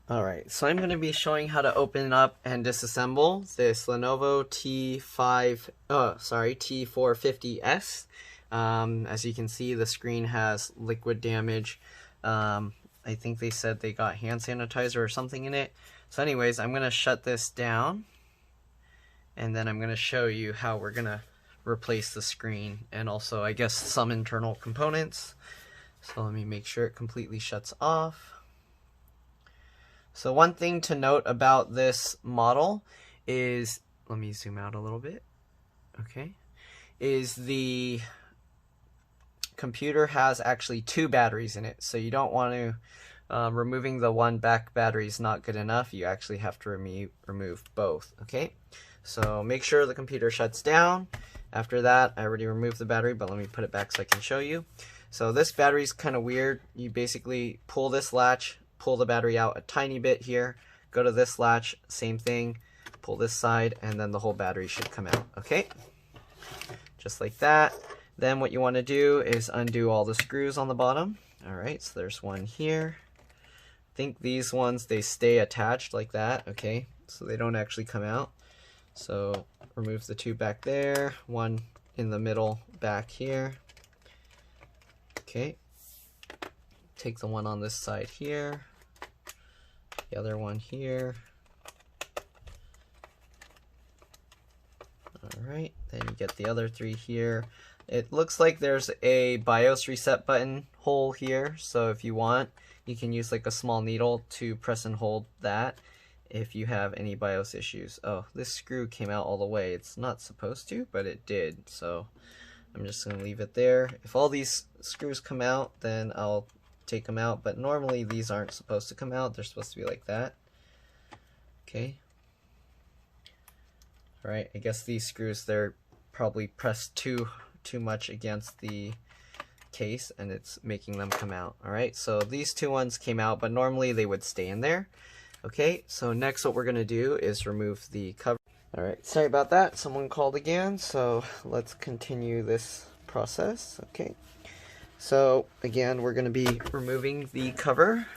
Alright, so I'm going to be showing how to open up and disassemble this Lenovo T450S. As you can see, the screen has liquid damage. I think they said they got hand sanitizer or something in it. So anyways, I'm going to shut this down, and then I'm going to show you how we're going to replace the screen, and also, I guess, some internal components. So let me make sure it completely shuts off. So one thing to note about this model is, let me zoom out a little bit, okay, is the computer has actually two batteries in it. So you don't want to, removing the one back battery is not good enough. You actually have to remove both, okay? So make sure the computer shuts down. After that, I already removed the battery, but let me put it back so I can show you. So this battery is kind of weird. You basically pull this latch, pull the battery out a tiny bit here, go to this latch, same thing, pull this side, and then the whole battery should come out, okay? Just like that. Then what you want to do is undo all the screws on the bottom. Alright, so there's one here. I think these ones, they stay attached like that, okay? So they don't actually come out. So remove the two back there, one in the middle back here. Okay. Take the one on this side here, the other one here. Alright, then you get the other three here. It looks like there's a BIOS reset button hole here, so if you want, you can use like a small needle to press and hold that if you have any BIOS issues. Oh, this screw came out all the way. It's not supposed to, but it did, so I'm just going to leave it there. If all these screws come out, then I'll take them out, but normally these aren't supposed to come out. They're supposed to be like that. Okay. Alright, I guess these screws, they're probably pressed too much against the case, and it's making them come out. Alright, so these two ones came out, but normally they would stay in there. Okay, so next what we're going to do is remove the cover. Alright, sorry about that. Someone called again, so let's continue this process. Okay. So again, we're going to be removing the cover.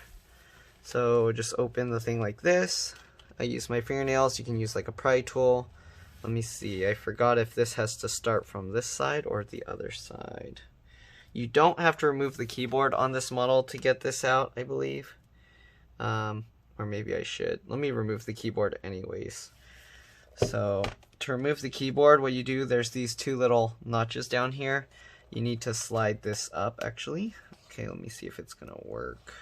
So just open the thing like this. I use my fingernails. You can use like a pry tool. Let me see. I forgot if this has to start from this side or the other side. You don't have to remove the keyboard on this model to get this out, I believe. Or maybe I should. Let me remove the keyboard anyways. So to remove the keyboard, what you do, there's these two little notches down here. You need to slide this up, actually. Okay, let me see if it's gonna work.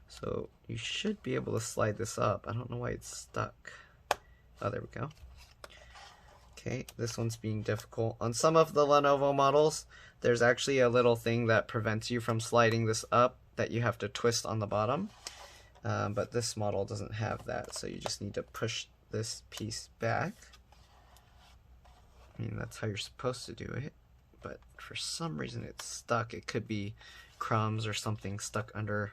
So you should be able to slide this up. I don't know why it's stuck. Oh, there we go. Okay, this one's being difficult. On some of the Lenovo models, there's actually a little thing that prevents you from sliding this up that you have to twist on the bottom. But this model doesn't have that, so you just need to push this piece back. I mean, that's how you're supposed to do it. But for some reason it's stuck. It could be crumbs or something stuck under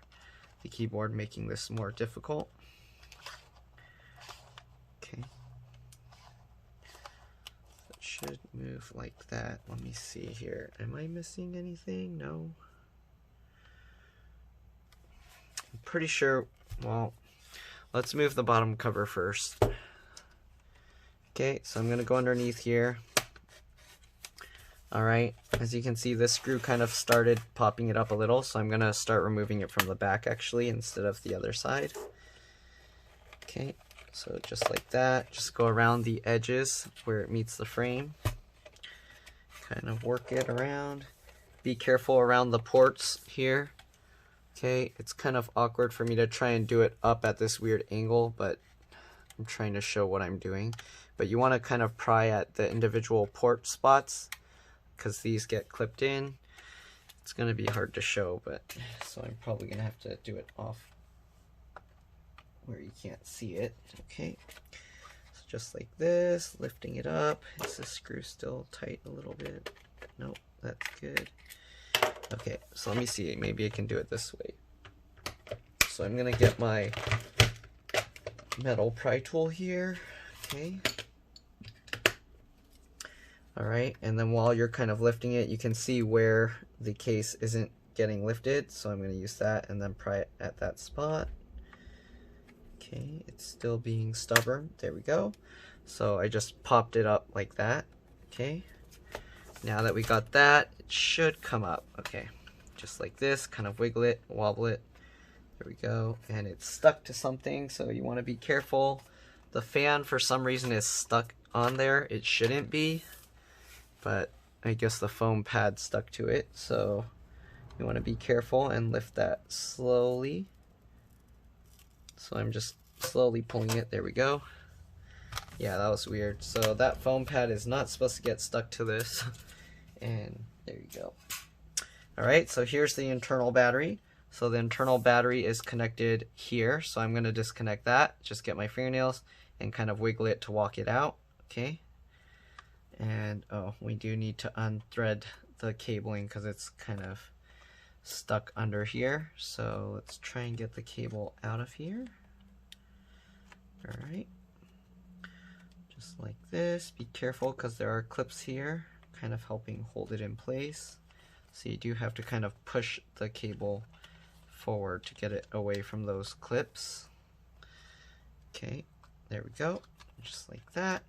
the keyboard, making this more difficult. Okay. It should move like that. Let me see here. Am I missing anything? No. I'm pretty sure, well, let's move the bottom cover first. Okay, so I'm going to go underneath here. Alright, as you can see, this screw kind of started popping it up a little, so I'm going to start removing it from the back actually instead of the other side. Okay, so just like that, just go around the edges where it meets the frame. Kind of work it around. Be careful around the ports here. Okay, it's kind of awkward for me to try and do it up at this weird angle, but I'm trying to show what I'm doing. But you want to kind of pry at the individual port spots, because these get clipped in. It's going to be hard to show, but so I'm probably going to have to do it off where you can't see it. Okay, so just like this, lifting it up. Is this screw still tight a little bit? Nope, that's good. Okay, so let me see, maybe I can do it this way. So I'm going to get my metal pry tool here. Okay. Alright, and then while you're kind of lifting it, you can see where the case isn't getting lifted, so I'm going to use that and then pry it at that spot. Okay, it's still being stubborn. There we go. So I just popped it up like that. Okay, now that we got that, it should come up. Okay, just like this, kind of wiggle it, wobble it. There we go, and it's stuck to something, so you want to be careful. The fan for some reason is stuck on there. It shouldn't be, but I guess the foam pad stuck to it, so you want to be careful and lift that slowly. So I'm just slowly pulling it. There we go. Yeah, that was weird. So that foam pad is not supposed to get stuck to this. And there you go. Alright, so here's the internal battery. So the internal battery is connected here. So I'm going to disconnect that. Just get my fingernails and kind of wiggle it to walk it out. Okay. And oh, we do need to unthread the cabling because it's kind of stuck under here. So let's try and get the cable out of here. Alright. Just like this. Be careful because there are clips here kind of helping hold it in place. So you do have to kind of push the cable forward to get it away from those clips. Okay, there we go. Just like that.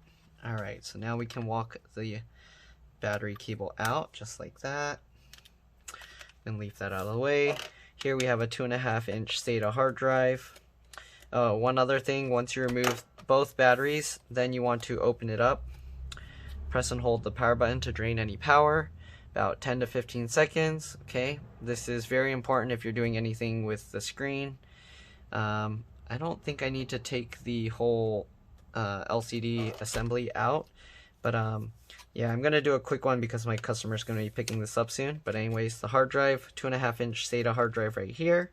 Alright, so now we can walk the battery cable out just like that. And leave that out of the way. Here we have a 2.5-inch SATA hard drive. One other thing, once you remove both batteries, then you want to open it up. Press and hold the power button to drain any power. About 10 to 15 seconds. Okay, this is very important if you're doing anything with the screen. I don't think I need to take the whole LCD assembly out, but yeah, I'm gonna do a quick one because my customer's gonna be picking this up soon. But anyways, the hard drive, 2.5-inch SATA hard drive right here.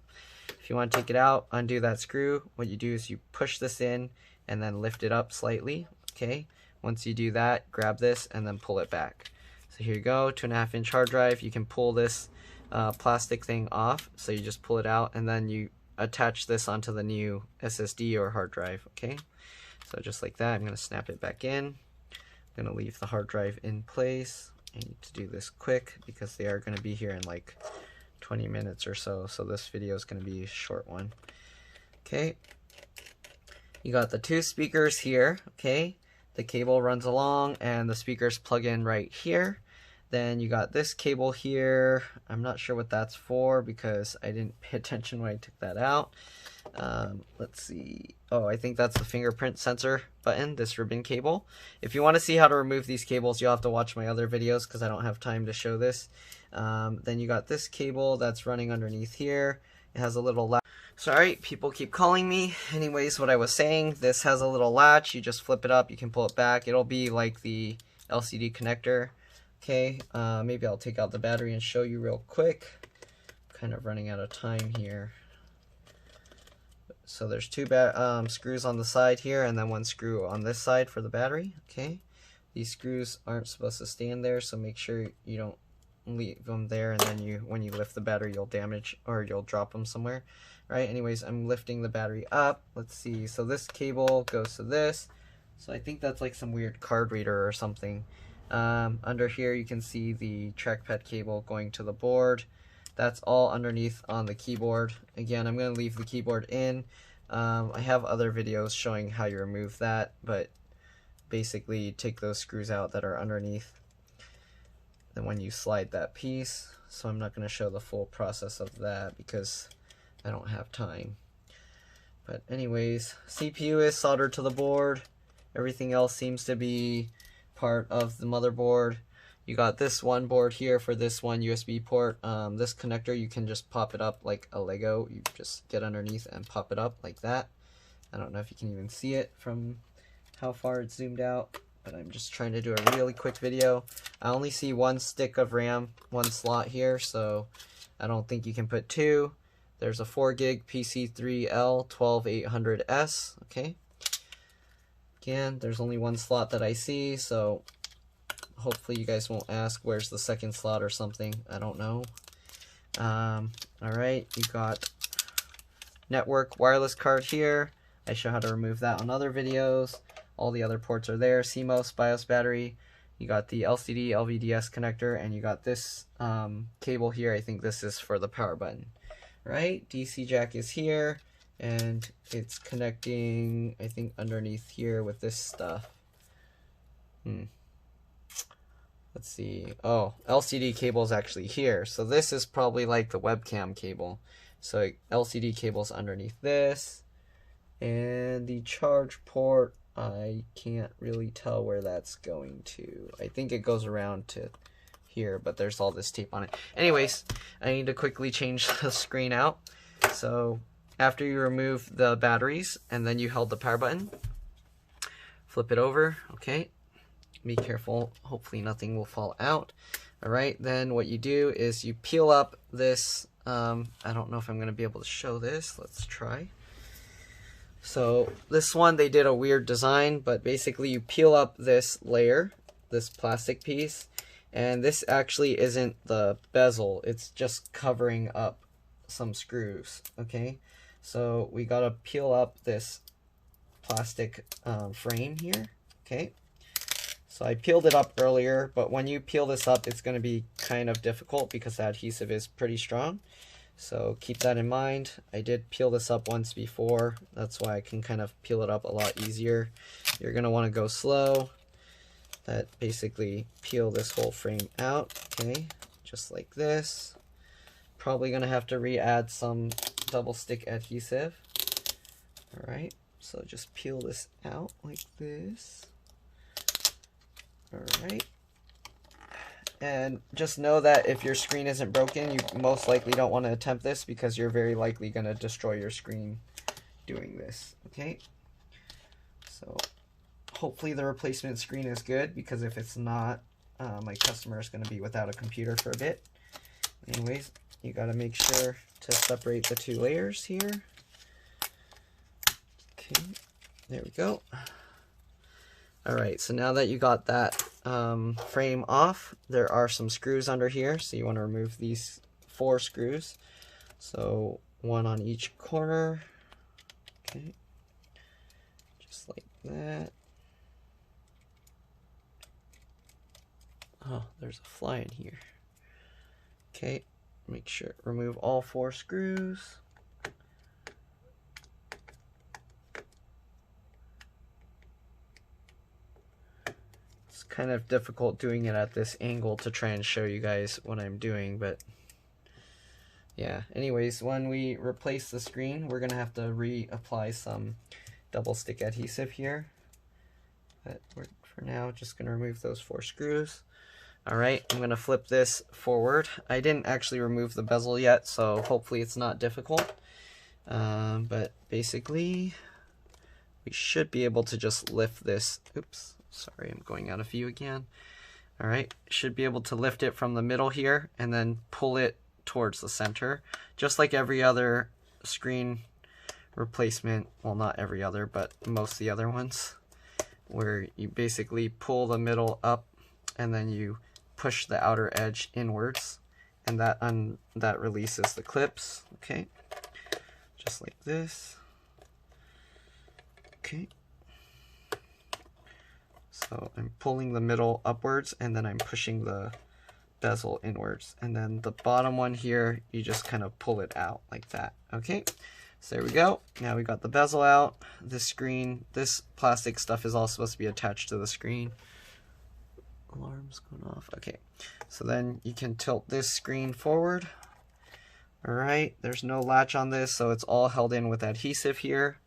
If you want to take it out, undo that screw. What you do is you push this in and then lift it up slightly. Okay, once you do that, grab this and then pull it back. So here you go, 2.5-inch hard drive. You can pull this plastic thing off. So you just pull it out and then you attach this onto the new SSD or hard drive. Okay, so just like that. I'm going to snap it back in. I'm going to leave the hard drive in place. I need to do this quick because they are going to be here in like 20 minutes or so. So this video is going to be a short one. Okay, you got the two speakers here. Okay, the cable runs along and the speakers plug in right here. Then you got this cable here. I'm not sure what that's for because I didn't pay attention when I took that out. Let's see. Oh, I think that's the fingerprint sensor button, this ribbon cable. If you want to see how to remove these cables, you'll have to watch my other videos because I don't have time to show this. Then you got this cable that's running underneath here. It has a little latch. Sorry, people keep calling me. Anyways, what I was saying, this has a little latch. You just flip it up, you can pull it back. It'll be like the LCD connector. Okay, maybe I'll take out the battery and show you real quick. I'm kind of running out of time here. So there's two screws on the side here and then one screw on this side for the battery. Okay, these screws aren't supposed to stand there, so make sure you don't leave them there and then when you lift the battery you'll damage or you'll drop them somewhere. Right, anyways, I'm lifting the battery up. Let's see, so this cable goes to this. So I think that's like some weird card reader or something. Under here you can see the trackpad cable going to the board. That's all underneath on the keyboard. Again, I'm going to leave the keyboard in. I have other videos showing how you remove that, but basically you take those screws out that are underneath. Then when you slide that piece, so I'm not going to show the full process of that because I don't have time. But anyways, CPU is soldered to the board. Everything else seems to be part of the motherboard. You got this one board here for this one USB port. This connector, you can just pop it up like a Lego. You just get underneath and pop it up like that. I don't know if you can even see it from how far it's zoomed out, but I'm just trying to do a really quick video. I only see one stick of RAM, one slot here, so I don't think you can put two. There's a 4 gig PC3L 12800S. Okay. Again, there's only one slot that I see, so hopefully you guys won't ask where's the second slot or something. I don't know. Alright, you got network wireless card here. I show how to remove that on other videos. All the other ports are there. CMOS, BIOS battery. You got the LCD LVDS connector, and you got this cable here. I think this is for the power button. Right? DC jack is here. and it's connecting, I think, underneath here with this stuff. Let's see. Oh, LCD cable is actually here. So this is probably like the webcam cable. So LCD cable's underneath this. And the charge port, I can't really tell where that's going to. I think it goes around to here, but there's all this tape on it. Anyways, I need to quickly change the screen out. So after you remove the batteries and then you held the power button, flip it over, okay? Be careful, hopefully nothing will fall out. Alright, then what you do is you peel up this, I don't know if I'm going to be able to show this, let's try. So this one, they did a weird design, but basically you peel up this layer, this plastic piece, and this actually isn't the bezel, it's just covering up some screws, okay? So we gotta peel up this plastic frame here, okay? So I peeled it up earlier, but when you peel this up, it's going to be kind of difficult because the adhesive is pretty strong. So keep that in mind. I did peel this up once before. That's why I can kind of peel it up a lot easier. You're going to want to go slow. That basically peel this whole frame out, okay? Just like this. Probably going to have to re-add some double stick adhesive. Alright, so just peel this out like this. Alright, and just know that if your screen isn't broken, you most likely don't want to attempt this because you're very likely going to destroy your screen doing this, okay? So hopefully the replacement screen is good, because if it's not, my customer is going to be without a computer for a bit. Anyways, you got to make sure to separate the two layers here. Okay, there we go. Alright, so now that you got that frame off, there are some screws under here, so you want to remove these 4 screws. So 1 on each corner, okay, just like that. Oh, there's a fly in here. Okay, make sure, remove all 4 screws. Kind of difficult doing it at this angle to try and show you guys what I'm doing, but yeah. Anyways, when we replace the screen, we're gonna have to reapply some double stick adhesive here, but we're for now just gonna remove those 4 screws. Alright, I'm gonna flip this forward. I didn't actually remove the bezel yet, so hopefully it's not difficult, but basically we should be able to just lift this. Oops. Sorry, I'm going out of view again. Alright, should be able to lift it from the middle here and then pull it towards the center. Just like every other screen replacement, well, not every other, but most of the other ones, where you basically pull the middle up and then you push the outer edge inwards, and that releases the clips, okay? Just like this. Okay. So I'm pulling the middle upwards and then I'm pushing the bezel inwards. And then the bottom one here, you just kind of pull it out like that. Okay, so there we go. Now we got the bezel out. This screen, this plastic stuff is all supposed to be attached to the screen. Alarm's going off. Okay, so then you can tilt this screen forward. Alright, there's no latch on this, so it's all held in with adhesive here.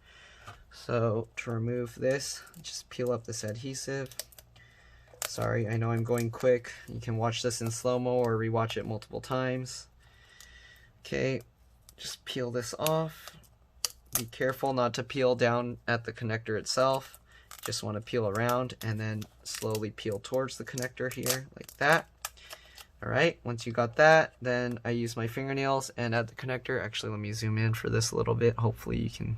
So to remove this, just peel up this adhesive. Sorry, I know I'm going quick. You can watch this in slow-mo or rewatch it multiple times. Okay, just peel this off. Be careful not to peel down at the connector itself. Just want to peel around and then slowly peel towards the connector here, like that. Alright, once you got that, then I use my fingernails and at the connector. Actually, let me zoom in for this a little bit. Hopefully you can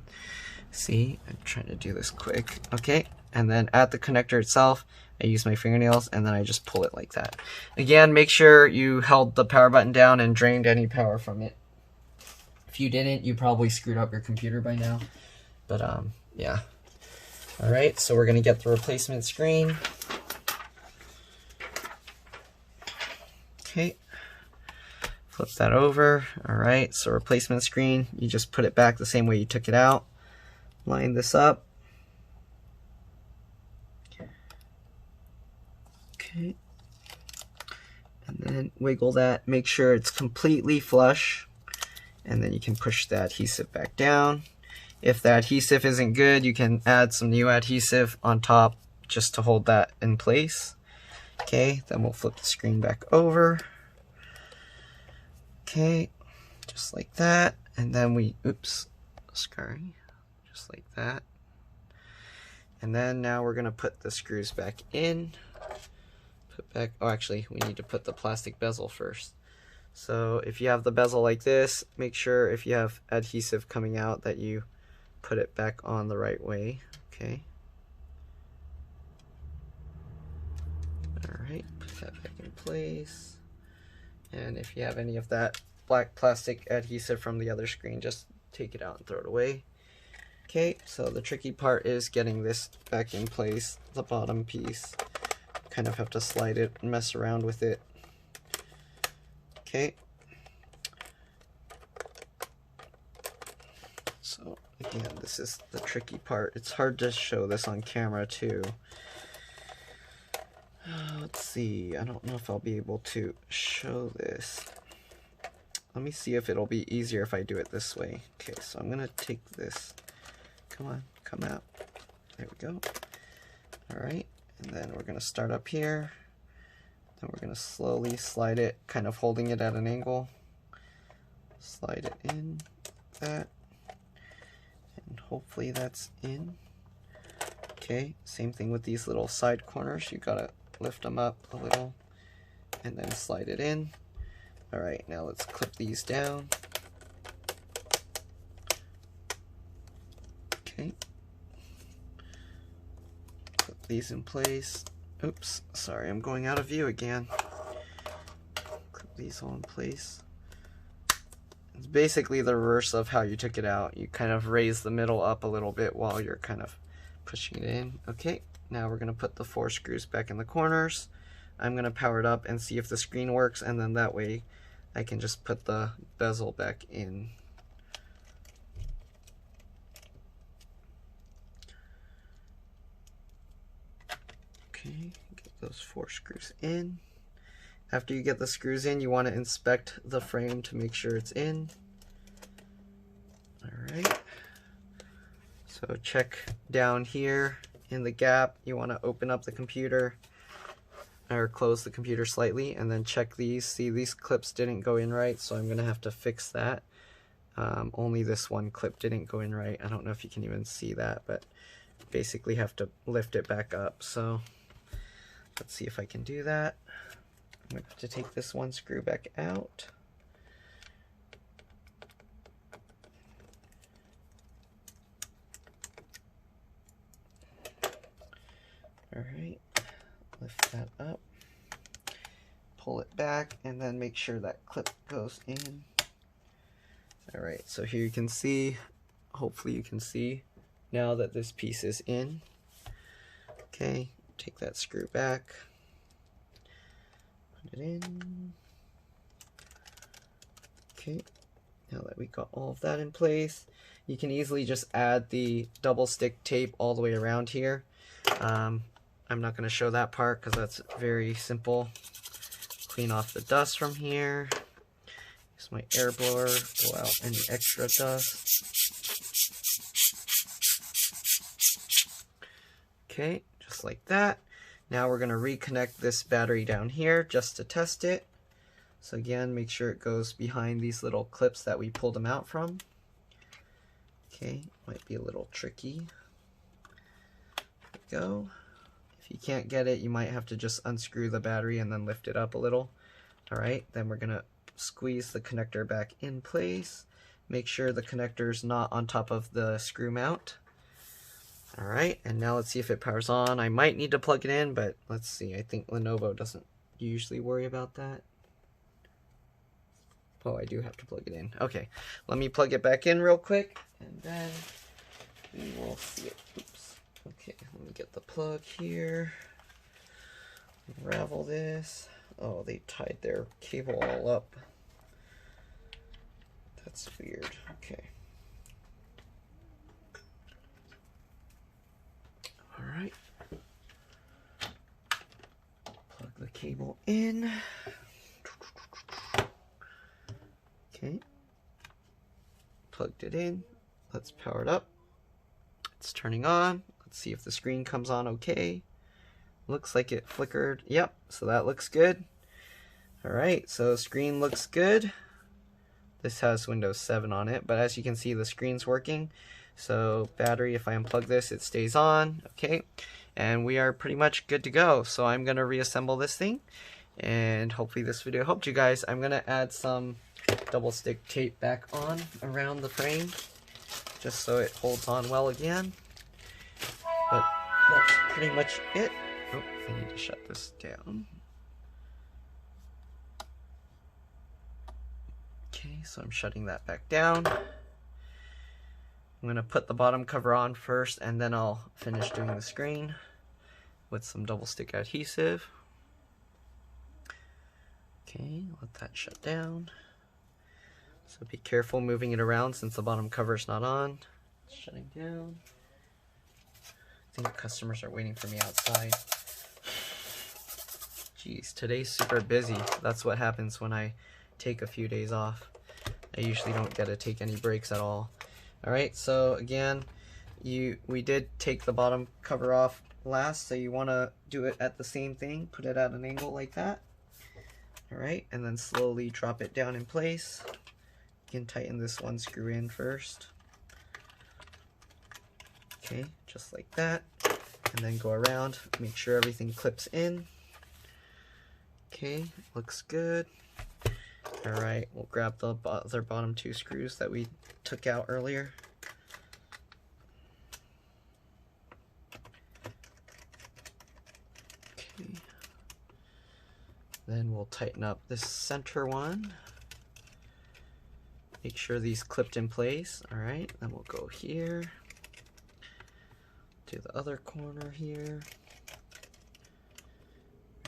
see. I'm trying to do this quick. Okay, and then at the connector itself, I use my fingernails and then I just pull it like that. Again, make sure you held the power button down and drained any power from it. If you didn't, you probably screwed up your computer by now. But yeah. Alright, so we're gonna get the replacement screen. Flip that over. Alright, so replacement screen, you just put it back the same way you took it out. Line this up. Okay. And then wiggle that, make sure it's completely flush. And then you can push the adhesive back down. If the adhesive isn't good, you can add some new adhesive on top just to hold that in place. Okay, then we'll flip the screen back over. Okay, just like that. And then we, oops, sorry, just like that. And then now we're gonna put the screws back in. Put back, oh actually, we need to put the plastic bezel first. So if you have the bezel like this, make sure if you have adhesive coming out that you put it back on the right way, okay? Alright, put that back in place. And if you have any of that black plastic adhesive from the other screen, just take it out and throw it away. Okay, so the tricky part is getting this back in place, the bottom piece. Kind of have to slide it and mess around with it. Okay. So again, this is the tricky part. It's hard to show this on camera too. Let's see, I don't know if I'll be able to show this. Let me see if it'll be easier if I do it this way. Okay, so I'm gonna take this. Come on, come out. There we go. Alright, and then we're gonna start up here. Then we're gonna slowly slide it, kind of holding it at an angle. Slide it in, that. And hopefully that's in. Okay, same thing with these little side corners. You gotta lift them up a little and then slide it in. Alright, now let's clip these down. Okay. Put these in place. Oops, sorry, I'm going out of view again. Clip these all in place. It's basically the reverse of how you took it out. You kind of raise the middle up a little bit while you're kind of pushing it in. Okay, now we're going to put the 4 screws back in the corners. I'm going to power it up and see if the screen works, and then that way I can just put the bezel back in. Okay, get those 4 screws in. After you get the screws in, you want to inspect the frame to make sure it's in. Alright. So check down here in the gap. You want to open up the computer or close the computer slightly, and then check these. See, these clips didn't go in right, so I'm going to have to fix that. Only this one clip didn't go in right. I don't know if you can even see that, but basically have to lift it back up. So let's see if I can do that. I'm going to have to take this one screw back out. Alright, lift that up, pull it back, and then make sure that clip goes in. Alright, so here you can see, hopefully you can see now that this piece is in. Okay, take that screw back, put it in. Okay, now that we got all of that in place, you can easily just add the double stick tape all the way around here. I'm not going to show that part because that's very simple. Clean off the dust from here. Use my air blower, blow out any extra dust. Okay, just like that. Now we're going to reconnect this battery down here just to test it. So again, make sure it goes behind these little clips that we pulled them out from. Okay, might be a little tricky. There we go. If you can't get it, you might have to just unscrew the battery and then lift it up a little. Alright, then we're going to squeeze the connector back in place. Make sure the connector's not on top of the screw mount. Alright, and now let's see if it powers on. I might need to plug it in, but let's see. I think Lenovo doesn't usually worry about that. Oh, I do have to plug it in. Okay, let me plug it back in real quick, and then we will see it. Oops. Okay, let me get the plug here. Unravel this. Oh, they tied their cable all up. That's weird. Okay. All right. Plug the cable in. Okay. Plugged it in. Let's power it up. It's turning on. Let's see if the screen comes on okay. Looks like it flickered. Yep, so that looks good. All right, so screen looks good. This has Windows 7 on it, but as you can see, the screen's working. So battery, if I unplug this, it stays on. Okay, and we are pretty much good to go. So I'm gonna reassemble this thing, and hopefully this video helped you guys. I'm gonna add some double stick tape back on around the frame, just so it holds on well again. But that's pretty much it. Oh, I need to shut this down. Okay, so I'm shutting that back down. I'm going to put the bottom cover on first, and then I'll finish doing the screen with some double stick adhesive. Okay, let that shut down. So be careful moving it around since the bottom cover is not on. It's shutting down. I think customers are waiting for me outside. Jeez, today's super busy. That's what happens when I take a few days off. I usually don't get to take any breaks at all. Alright, so again, we did take the bottom cover off last, so you want to do it at the same thing. Put it at an angle like that. Alright, and then slowly drop it down in place. You can tighten this one screw in first. Okay, just like that. And then go around, make sure everything clips in. Okay, looks good. Alright, we'll grab the other bottom two screws that we took out earlier. Okay. Then we'll tighten up this center one. Make sure these clipped in place. Alright, then we'll go here. Do the other corner here.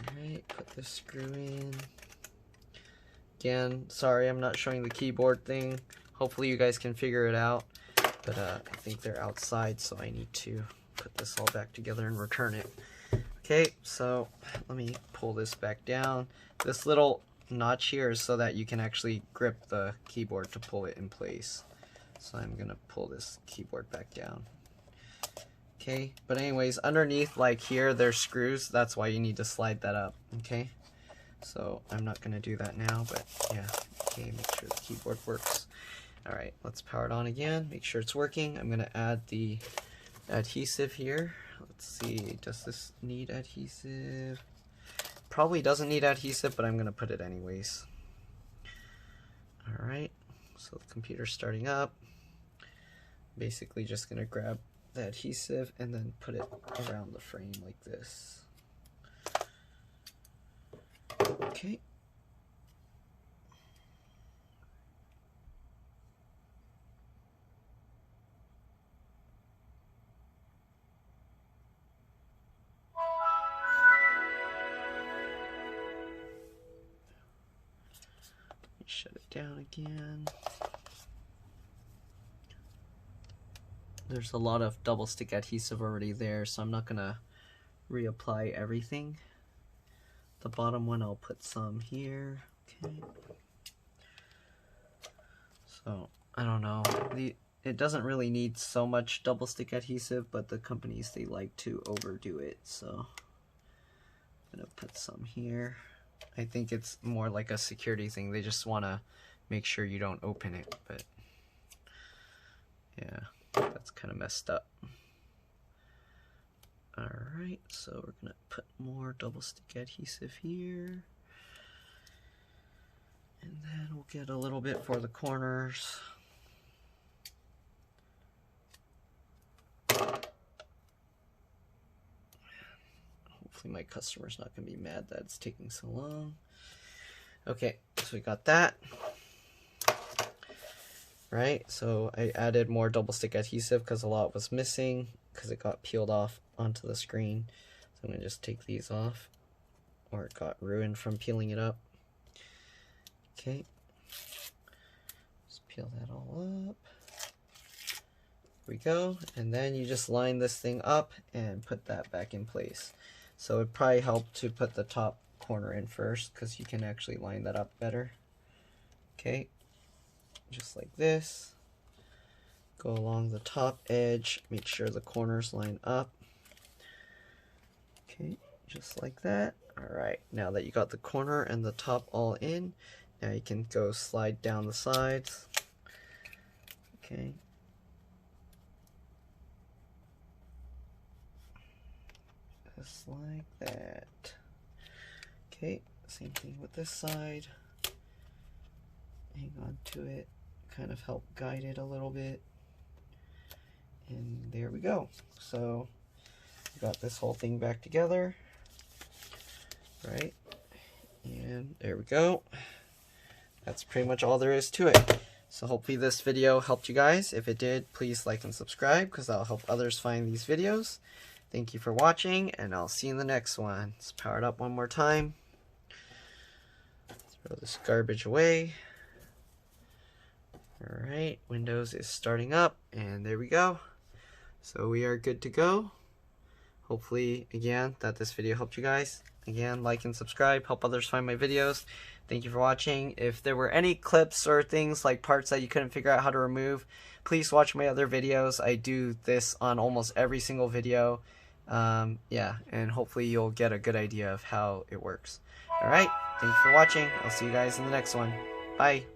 Alright, put this screw in. Again, sorry I'm not showing the keyboard thing. Hopefully you guys can figure it out. But I think they're outside, so I need to put this all back together and return it. Okay, so let me pull this back down. This little notch here is so that you can actually grip the keyboard to pull it in place. So I'm gonna pull this keyboard back down. Okay, but anyways, underneath, like here, there's screws. That's why you need to slide that up, okay? So I'm not gonna do that now, but yeah, okay, make sure the keyboard works. All right, let's power it on again, make sure it's working. I'm gonna add the adhesive here. Let's see, does this need adhesive? Probably doesn't need adhesive, but I'm gonna put it anyways. All right, so the computer's starting up. Basically just gonna grab the adhesive and then put it around the frame like this. Okay. Shut it down again. There's a lot of double stick adhesive already there, so I'm not gonna reapply everything. The bottom one I'll put some here. Okay. So I don't know. It doesn't really need so much double stick adhesive, but the companies, they like to overdo it, so I'm gonna put some here. I think it's more like a security thing. They just want to make sure you don't open it, but yeah, that's kind of messed up. Alright, so we're gonna put more double stick adhesive here. And then we'll get a little bit for the corners. Hopefully my customer's not gonna be mad that it's taking so long. Okay, so we got that. Right, so I added more double stick adhesive because a lot was missing because it got peeled off onto the screen. So I'm gonna just take these off, or it got ruined from peeling it up. Okay, just Peel that all up. There we go. And then you just line this thing up and put that back in place. So it'd probably help to put the top corner in first because you can actually line that up better. Okay, just like this. Go along the top edge, make sure the corners line up. Okay, just like that. Alright, now that you got the corner and the top all in, now you can go slide down the sides. Okay. Just like that. Okay, same thing with this side. Hang on to it, kind of help guide it a little bit. And there we go. So, got this whole thing back together. Right? And there we go. That's pretty much all there is to it. So hopefully this video helped you guys. If it did, please like and subscribe because that'll help others find these videos. Thank you for watching, and I'll see you in the next one. Let's power it up one more time. Throw this garbage away. Alright, Windows is starting up, and there we go. So we are good to go. Hopefully, again, that this video helped you guys. Again, like and subscribe, help others find my videos. Thank you for watching. If there were any clips or things like parts that you couldn't figure out how to remove, please watch my other videos. I do this on almost every single video. Yeah, and hopefully you'll get a good idea of how it works. Alright, thank you for watching. I'll see you guys in the next one. Bye.